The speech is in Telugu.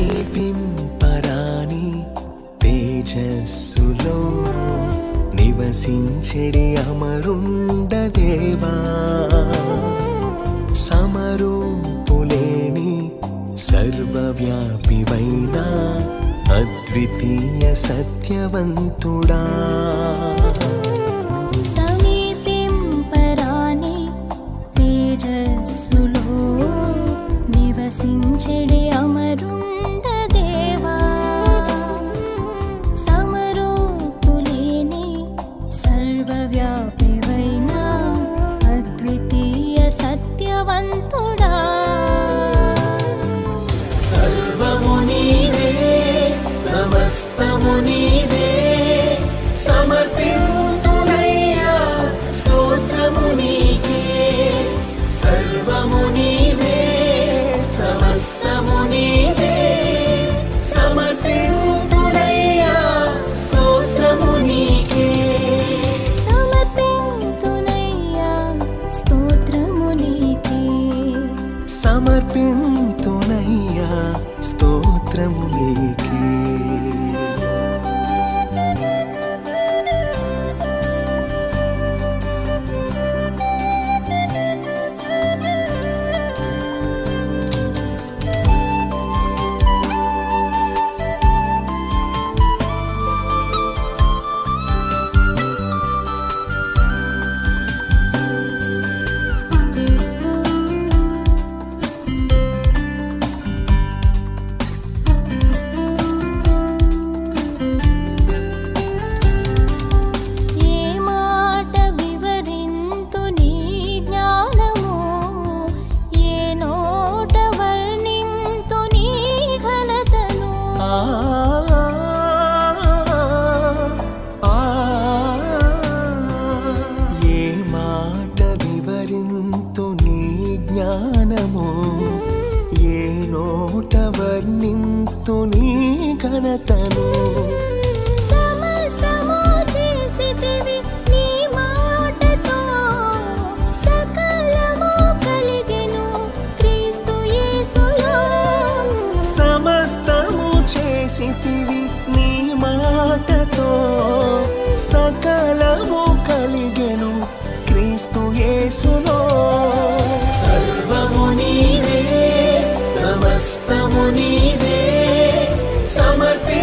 సమీపింపరాని తేజస్సులో నివసించెడి అమరుండ దేవా, సమరూపులేని సర్వవ్యాపివైన అద్వితీయ సత్యవంతుడా, సమీపింపరాని తేజస్సులో నివసించెడి అమరుండ దేవా, సమరూపులేని సర్వవ్యాపివైన అద్వితీయ సత్యవంతుడా, సర్వము నీవే సమస్తము నీవే సమర్పింతునయ్యా స్తోత్రము నీకే, సర్వము నీవే సమస్తము నీవే సమర్పింతునయ్యా స్తోత్రము నీకే, సమర్పింతునయ్యా స్తోత్రము నీకే, సమర్పింతునయ్యా స్తోత్రము నీకే. ఏ నోట వర్ణింతు నీ ఘనతను, సమస్తము చేసితివి నీ మాటతో, సకలము కలిగెను క్రీస్తు యేసులో, సమస్తము చేసితివి నీ మాటతో, సకలము కలిగెను క్రీస్తు యేసులో, సర్వము నీవే సమస్తము నీవే సమర్పి